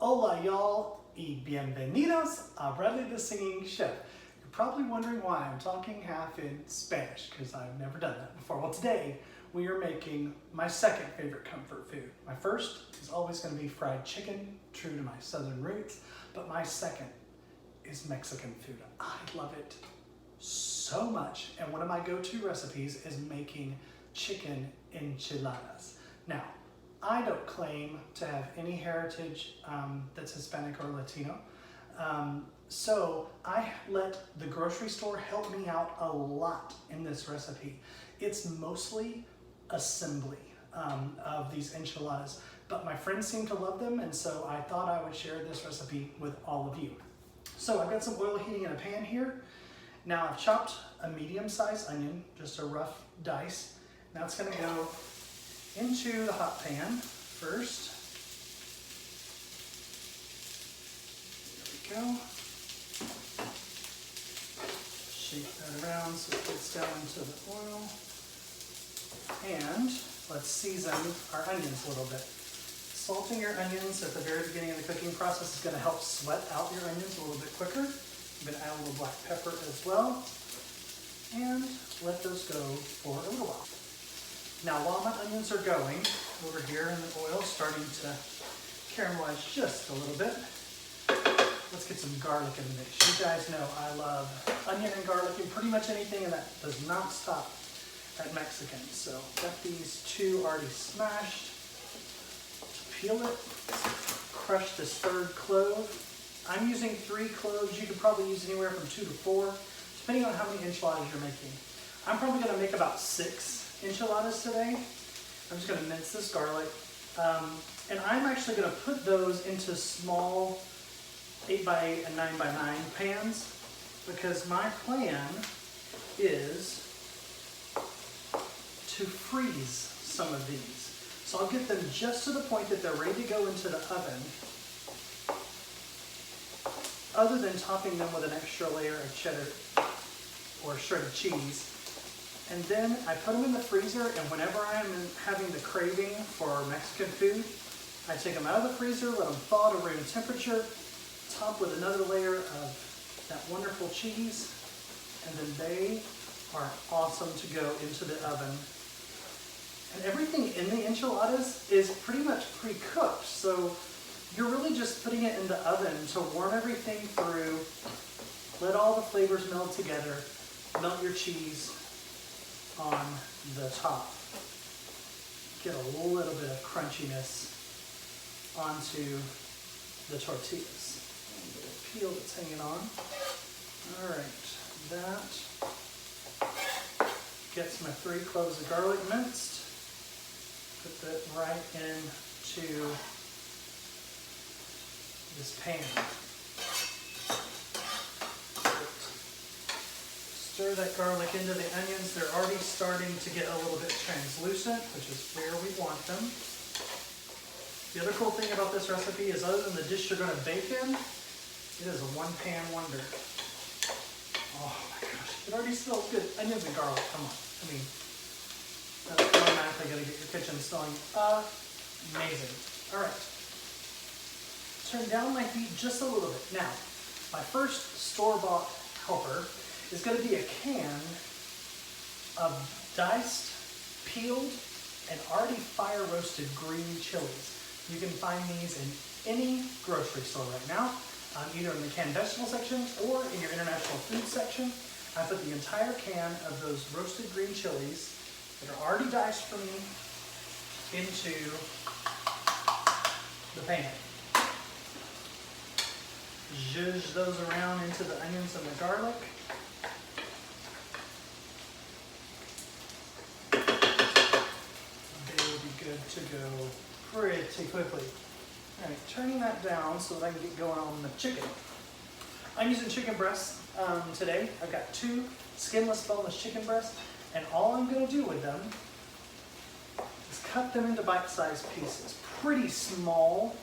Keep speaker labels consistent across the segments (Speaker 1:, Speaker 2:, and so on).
Speaker 1: Hola y'all y bienvenidos a Bradley the Singing Chef. You're probably wondering why I'm talking half in Spanish, because I've never done that before. Well, today we are making my second favorite comfort food. My first is always going to be fried chicken, true to my southern roots, but my second is Mexican food. I love it so much, and one of my go-to recipes is making chicken enchiladas. Now, I don't claim to have any heritage that's Hispanic or Latino, so I let the grocery store help me out a lot in this recipe. It's mostly assembly of these enchiladas, but my friends seem to love them, and so I thought I would share this recipe with all of you. So I've got some oil heating in a pan here. Now I've chopped a medium-sized onion, just a rough dice. Now it's going to go into the hot pan first. There we go. Shake that around so it gets down into the oil. And let's season our onions a little bit. Salting your onions at the very beginning of the cooking process is going to help sweat out your onions a little bit quicker. I'm going to add a little black pepper as well. And let those go for a little while. Now, while my onions are going, over here in the oil, starting to caramelize just a little bit, let's get some garlic in the mix. You guys know I love onion and garlic in pretty much anything, and that does not stop at Mexican. So, got these two already smashed. Peel it, crush this third clove. I'm using 3 cloves. You could probably use anywhere from 2 to 4, depending on how many enchiladas you're making. I'm probably going to make about 6 enchiladas today. I'm just going to mince this garlic, and I'm actually going to put those into small 8x8 and 9x9 pans, because my plan is to freeze some of these. So I'll get them just to the point that they're ready to go into the oven, other than topping them with an extra layer of cheddar or shredded cheese. And then I put them in the freezer, and whenever I am having the craving for Mexican food, I take them out of the freezer, let them thaw to room temperature, top with another layer of that wonderful cheese, and then they are awesome to go into the oven. And everything in the enchiladas is pretty much pre-cooked, so you're really just putting it in the oven to warm everything through, let all the flavors meld together, melt your cheese on the top. Get a little bit of crunchiness onto the tortillas. A little bit of peel that's hanging on. All right, that gets my 3 cloves of garlic minced. Put that right into this pan. Stir that garlic into the onions. They're already starting to get a little bit translucent, which is where we want them. The other cool thing about this recipe is, other than the dish you're going to bake in, it is a one-pan wonder. Oh my gosh, it already smells good. Onions and garlic, come on. I mean, that's automatically going to get your kitchen smelling amazing. All right. Turn down my heat just a little bit. Now, my first store-bought helper is going to be a can of diced, peeled, and already fire-roasted green chilies. You can find these in any grocery store right now, either in the canned vegetable section or in your international food section. I put the entire can of those roasted green chilies that are already diced for me into the pan. Zhuzh those around into the onions and the garlic. They will be good to go pretty quickly. All right, turning that down so that I can get going on the chicken. I'm using chicken breasts today. I've got 2 skinless, boneless chicken breasts, and all I'm going to do with them is cut them into bite-sized pieces. Pretty small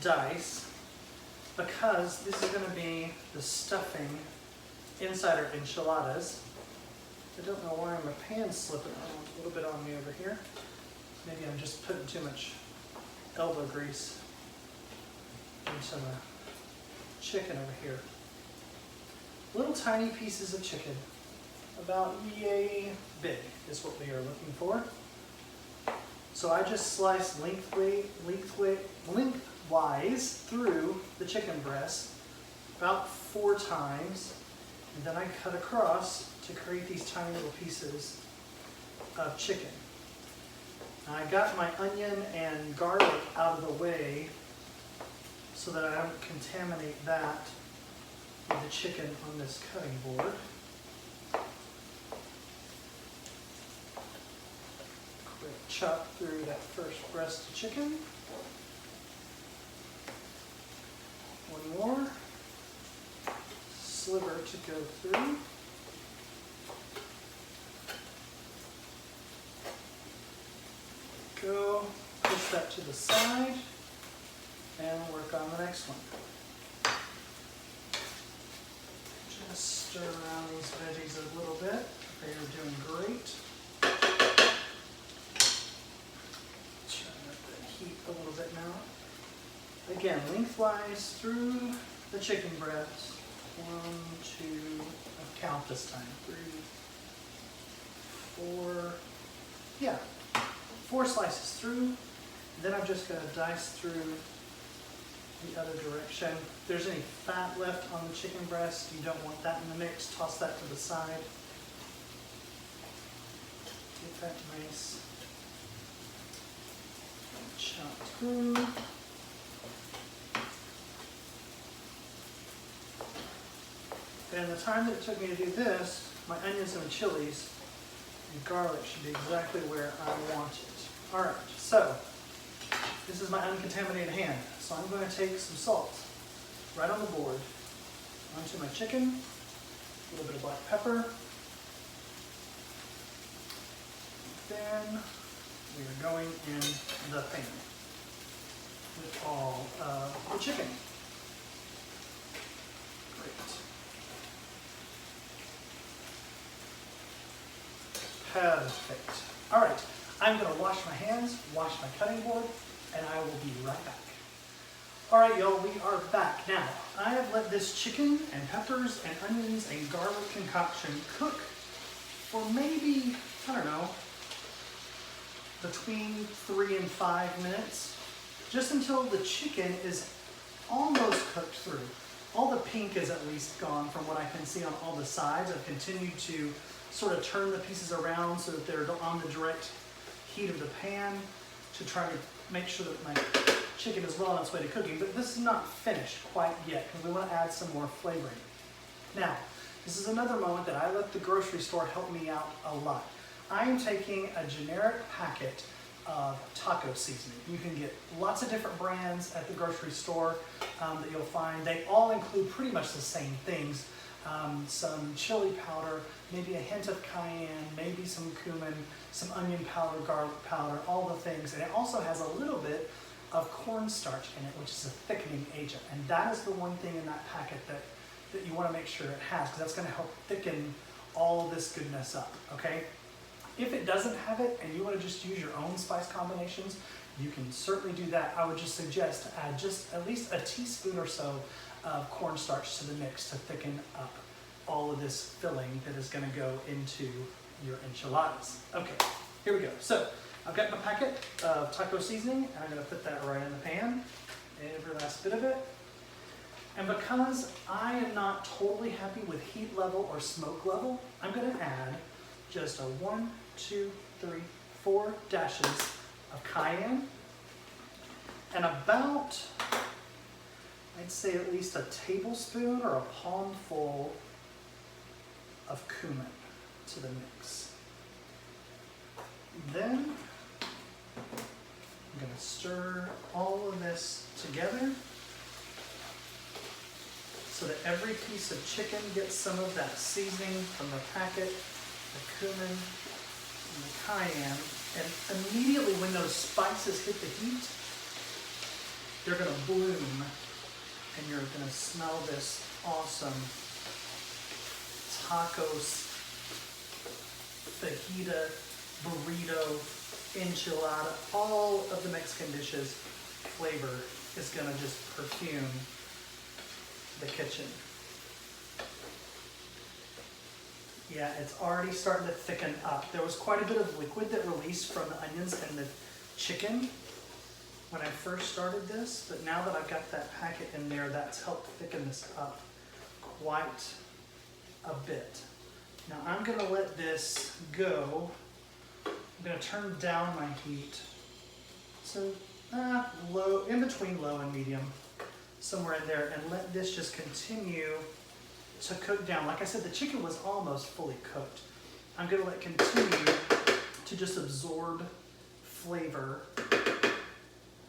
Speaker 1: dice, because this is going to be the stuffing inside our enchiladas. I don't know why my pan's slipping around a little bit on me over here. Maybe I'm just putting too much elbow grease into the chicken over here. Little tiny pieces of chicken, about yay big is what we are looking for. So I just slice lengthwise through the chicken breast about 4 times, and then I cut across to create these tiny little pieces of chicken. Now I got my onion and garlic out of the way so that I don't contaminate that with the chicken on this cutting board. Quick chop through that first breast of chicken. One more sliver to go through. Go, push that to the side, and work on the next one. Just stir around these veggies a little bit. They are doing great. Turn up the heat a little bit now. Again, lengthwise through the chicken breast. 1, 2, I'll count this time. 3, 4, yeah. 4 slices through, then I'm just going to dice through the other direction. If there's any fat left on the chicken breast, you don't want that in the mix, toss that to the side. Get that nice chopped through. And the time that it took me to do this, my onions and chilies and garlic should be exactly where I want it. All right, so this is my uncontaminated hand. So I'm going to take some salt right on the board onto my chicken, a little bit of black pepper. Then we are going in the pan with all of the chicken. Great. Perfect. All right, I'm going to wash my hands, wash my cutting board, and I will be right back. All right, y'all, we are back. Now, I have let this chicken and peppers and onions and garlic concoction cook for maybe, I don't know, between 3 and 5 minutes, just until the chicken is almost cooked through. All the pink is at least gone from what I can see on all the sides. I've continued to sort of turn the pieces around so that they're on the direct heat of the pan to try to make sure that my chicken is well on its way to cooking. But this is not finished quite yet because we want to add some more flavoring. Now, this is another moment that I let the grocery store help me out a lot. I am taking a generic packet of taco seasoning. You can get lots of different brands at the grocery store that you'll find. They all include pretty much the same things. Some chili powder, maybe a hint of cayenne, maybe some cumin, some onion powder, garlic powder, all the things. And it also has a little bit of cornstarch in it, which is a thickening agent. And that is the one thing in that packet that you want to make sure it has, because that's going to help thicken all of this goodness up, okay? If it doesn't have it and you want to just use your own spice combinations, you can certainly do that. I would just suggest to add just at least a teaspoon or so of cornstarch to the mix to thicken up all of this filling that is going to go into your enchiladas. Okay, here we go. So I've got my packet of taco seasoning, and I'm going to put that right in the pan, every last bit of it. And because I am not totally happy with heat level or smoke level, I'm going to add just a 1, 2, 3, 4 dashes of cayenne and about, I'd say at least a tablespoon or a palmful of cumin to the mix. Then I'm going to stir all of this together. so that every piece of chicken gets some of that seasoning from the packet, the cumin, and the cayenne. And immediately when those spices hit the heat, they're gonna bloom and you're gonna smell this awesome tacos, fajita, burrito, enchilada, all of the Mexican dishes flavor is gonna just perfume the kitchen. Yeah, it's already starting to thicken up. There was quite a bit of liquid that released from the onions and the chicken when I first started this, but now that I've got that packet in there, that's helped thicken this up quite a bit. Now I'm gonna let this go. I'm gonna turn down my heat. So low, in between low and medium, somewhere in there, and let this just continue to cook down. Like I said, the chicken was almost fully cooked. I'm gonna let it continue to just absorb flavor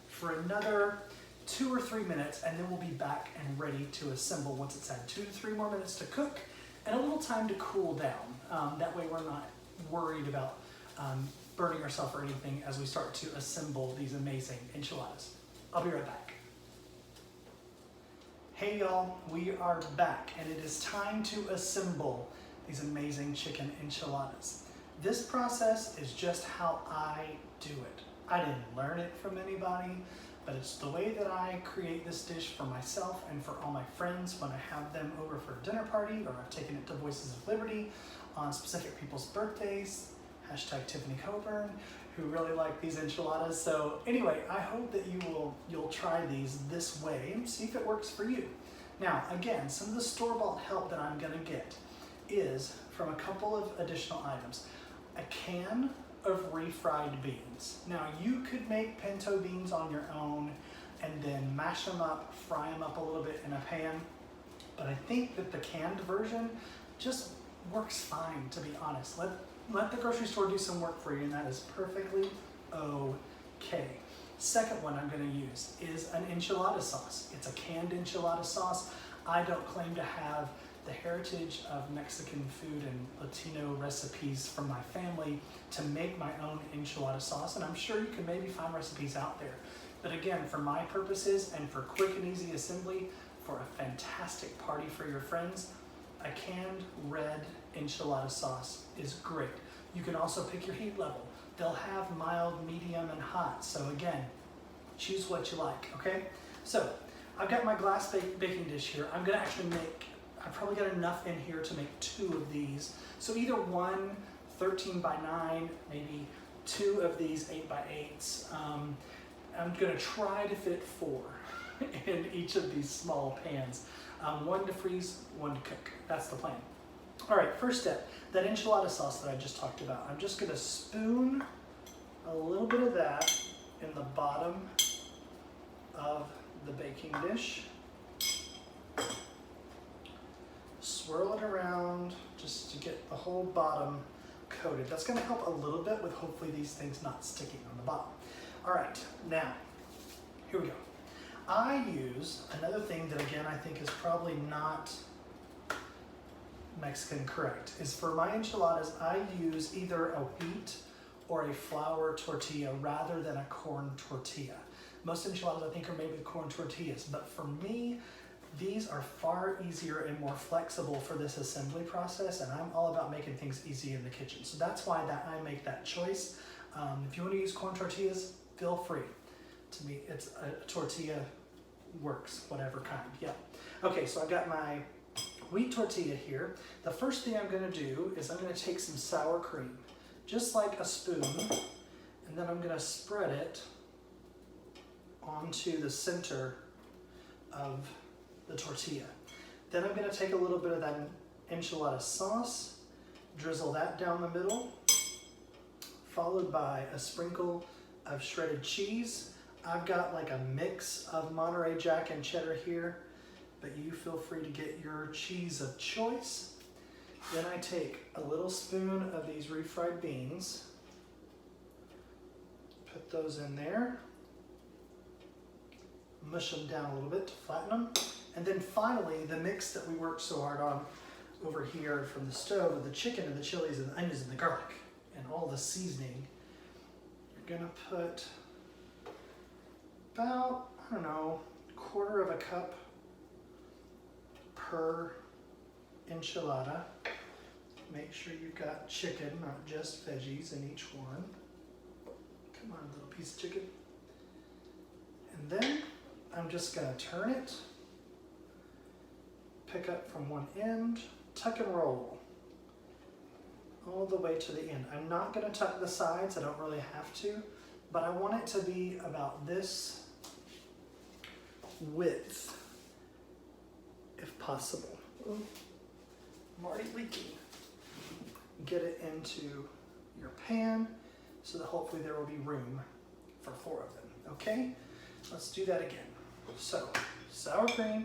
Speaker 1: for another 2 or 3 minutes, and then we'll be back and ready to assemble once it's had 2 to 3 more minutes to cook and a little time to cool down. That way we're not worried about burning ourselves or anything as we start to assemble these amazing enchiladas. I'll be right back. Hey y'all, we are back and it is time to assemble these amazing chicken enchiladas. This process is just how I do it. I didn't learn it from anybody, but it's the way that I create this dish for myself and for all my friends when I have them over for a dinner party, or I've taken it to Voices of Liberty on specific people's birthdays, hashtag Tiffany Coburn, who really like these enchiladas. So anyway, I hope that you'll try these this way and see if it works for you. Now, again, some of the store-bought help that I'm gonna get is from a couple of additional items. A can of refried beans. Now, you could make pinto beans on your own and then mash them up, fry them up a little bit in a pan, but I think that the canned version just works fine, to be honest. Let the grocery store do some work for you, and that is perfectly okay. Second one I'm gonna use is an enchilada sauce. It's a canned enchilada sauce. I don't claim to have the heritage of Mexican food and Latino recipes from my family to make my own enchilada sauce, and I'm sure you can maybe find recipes out there. But again, for my purposes and for quick and easy assembly, for a fantastic party for your friends, a canned red enchilada sauce is great. You can also pick your heat level. They'll have mild, medium, and hot. So again, choose what you like, okay? So I've got my glass baking dish here. I'm gonna actually I've probably got enough in here to make 2 of these. So either one 13 by 9, maybe 2 of these 8 by 8s. I'm gonna try to fit 4 in each of these small pans. 1 to freeze, 1 to cook. That's the plan. All right, first step, that enchilada sauce that I just talked about. I'm just gonna spoon a little bit of that in the bottom of the baking dish. Swirl it around just to get the whole bottom coated. That's gonna help a little bit with hopefully these things not sticking on the bottom. All right, now, here we go. I use another thing that again I think is probably not Mexican correct, is for my enchiladas I use either a wheat or a flour tortilla rather than a corn tortilla. Most enchiladas I think are made with corn tortillas, but for me, these are far easier and more flexible for this assembly process, and I'm all about making things easy in the kitchen. So that's why I make that choice. If you want to use corn tortillas, feel free. To me, it's a tortilla works, whatever kind, yeah. Okay, so I've got my wheat tortilla here. The first thing I'm gonna do is I'm gonna take some sour cream, just like a spoon, and then I'm gonna spread it onto the center of the tortilla. Then I'm gonna take a little bit of that enchilada sauce, drizzle that down the middle, followed by a sprinkle of shredded cheese. I've got like a mix of Monterey Jack and cheddar here, but you feel free to get your cheese of choice. Then I take a little spoon of these refried beans, put those in there, mush them down a little bit to flatten them, And then finally, the mix that we worked so hard on over here from the stove with the chicken and the chilies and the onions and the garlic and all the seasoning. You're gonna put about, I don't know, 1/4 of a cup per enchilada. Make sure you've got chicken, not just veggies in each one. Come on, little piece of chicken. And then I'm just gonna turn it, pick up from one end, tuck and roll all the way to the end. I'm not gonna tuck the sides, I don't really have to, but I want it to be about this width, if possible. I'm already leaking. Get it into your pan so that hopefully there will be room for 4 of them, okay? Let's do that again. So, sour cream.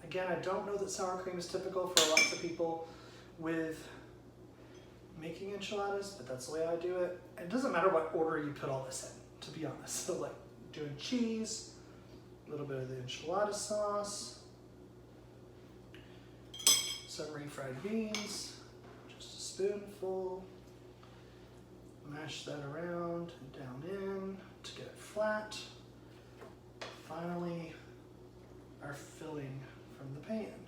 Speaker 1: Again, I don't know that sour cream is typical for lots of people with making enchiladas, but that's the way I do it. It doesn't matter what order you put all this in, to be honest. So like doing cheese, a little bit of the enchilada sauce, some refried beans, just a spoonful. Mash that around and down in to get it flat. Finally, our filling from the pan.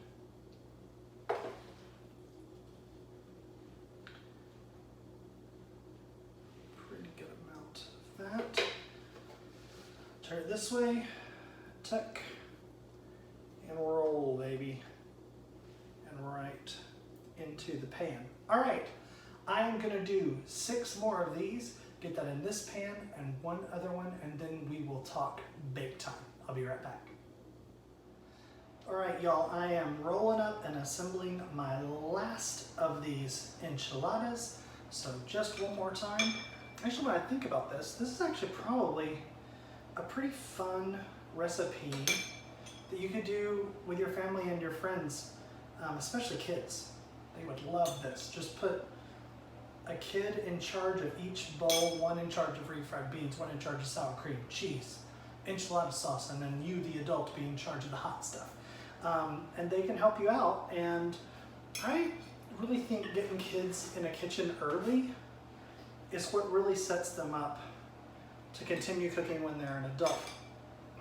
Speaker 1: Pretty good amount of that. Turn it this way, tuck and roll, baby. And right into the pan. All right, I am gonna do 6 more of these, get that in this pan and one other one, and then we will talk bake time. I'll be right back. All right, y'all, I am rolling up and assembling my last of these enchiladas. So just one more time. Actually, when I think about this is actually probably a pretty fun recipe that you could do with your family and your friends, especially kids. They would love this. Just put a kid in charge of each bowl, one in charge of refried beans, one in charge of sour cream, cheese, enchilada sauce, and then you, the adult, be in charge of the hot stuff. And they can help you out. And I really think getting kids in a kitchen early is what really sets them up to continue cooking when they're an adult.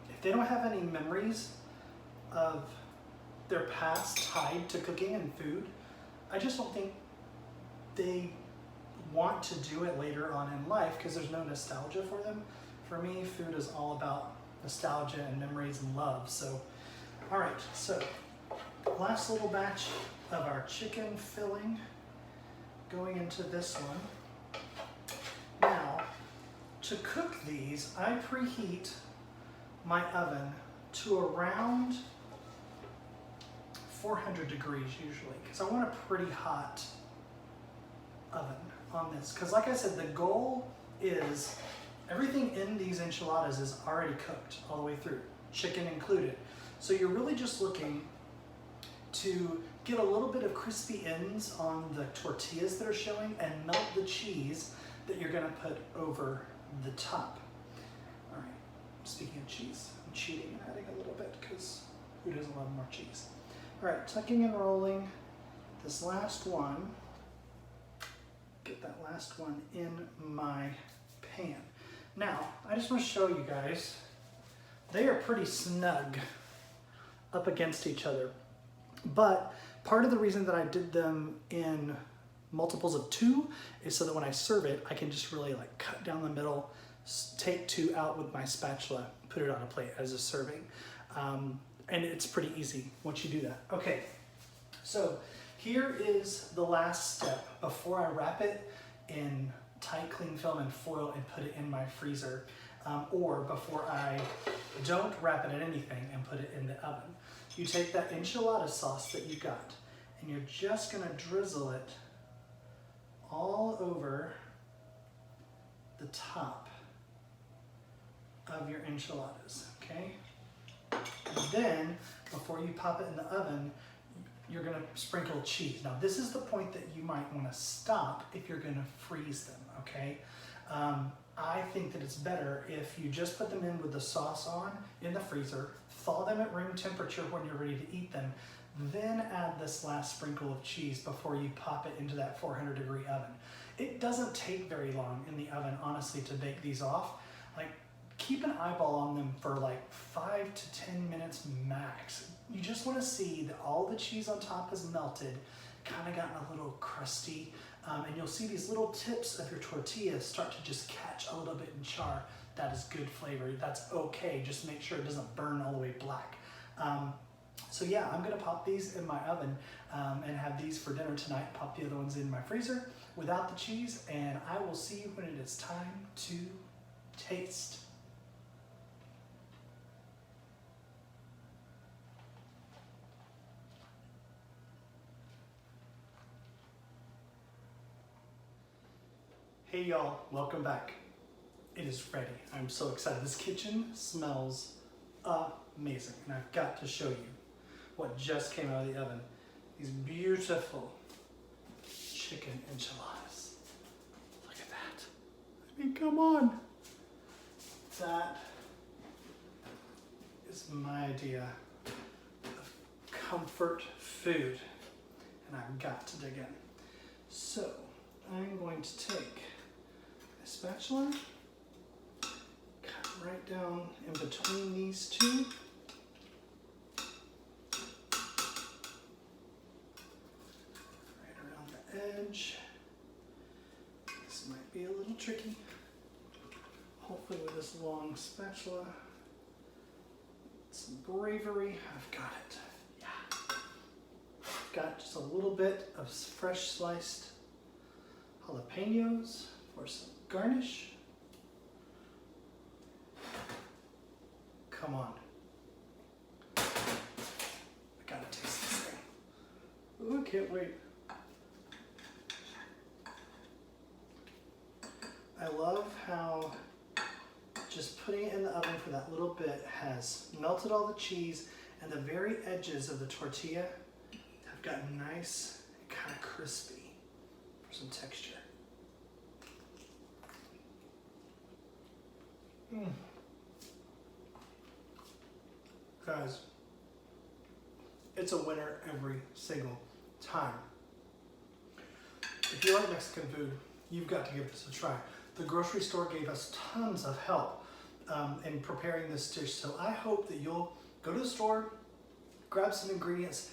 Speaker 1: If they don't have any memories of their past tied to cooking and food, I just don't think they want to do it later on in life because there's no nostalgia for them. For me, food is all about nostalgia and memories and love. So, all right, so last little batch of our chicken filling going into this one. Now, to cook these, I preheat my oven to around 400 degrees usually, because I want a pretty hot oven on this. Because like I said, the goal is everything in these enchiladas is already cooked all the way through, chicken included. So you're really just looking to get a little bit of crispy ends on the tortillas that are showing and melt the cheese that you're gonna put over the top. All right, speaking of cheese, I'm cheating and adding a little bit because who doesn't love more cheese? All right, tucking and rolling this last one. Get that last one in my pan. Now, I just want to show you guys, they are pretty snug up against each other. But part of the reason that I did them in multiples of 2 is so that when I serve it, I can just really like cut down the middle, take 2 out with my spatula, put it on a plate as a serving. And it's pretty easy once you do that. Okay, so here is the last step before I wrap it in tight cling film and foil and put it in my freezer, or before I don't wrap it in anything and put it in the oven. You take that enchilada sauce that you got and you're just gonna drizzle it all over the top of your enchiladas, okay? And then, before you pop it in the oven, you're gonna sprinkle cheese. Now, this is the point that you might wanna stop if you're gonna freeze them, okay? I think that it's better if you just put them in with the sauce on in the freezer, thaw them at room temperature when you're ready to eat them, then add this last sprinkle of cheese before you pop it into that 400-degree oven. It doesn't take very long in the oven, honestly, to bake these off. Like, keep an eyeball on them for like 5 to 10 minutes max. You just want to see that all the cheese on top is melted, kind of gotten a little crusty, and you'll see these little tips of your tortillas start to just catch a little bit in char. That is good flavor. That's okay. Just make sure it doesn't burn all the way black. So yeah, I'm gonna pop these in my oven and have these for dinner tonight. Pop the other ones in my freezer without the cheese, and I will see you when it is time to taste. Hey y'all, welcome back. It is ready. I'm so excited. This kitchen smells amazing, and I've got to show you what just came out of the oven. These beautiful chicken enchiladas. Look at that. I mean, come on. That is my idea of comfort food, and I've got to dig in. So I'm going to take a spatula, cut right down in between these two. Right around the edge. This might be a little tricky. Hopefully with this long spatula, some bravery, I've got it. Yeah. I've got just a little bit of fresh sliced jalapenos for some garnish. Come on. I gotta taste this thing. Ooh, I can't wait. I love how just putting it in the oven for that little bit has melted all the cheese, and the very edges of the tortilla have gotten nice and kind of crispy for some texture. Guys, it's a winner every single time. If you like Mexican food, you've got to give this a try. The grocery store gave us tons of help in preparing this dish, so I hope that you'll go to the store, grab some ingredients,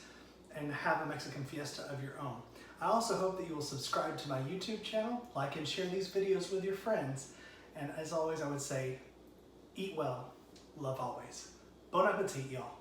Speaker 1: and have a Mexican fiesta of your own. I also hope that you will subscribe to my YouTube channel, like and share these videos with your friends, and as always I would say, eat well, love always. Bon appetit, y'all.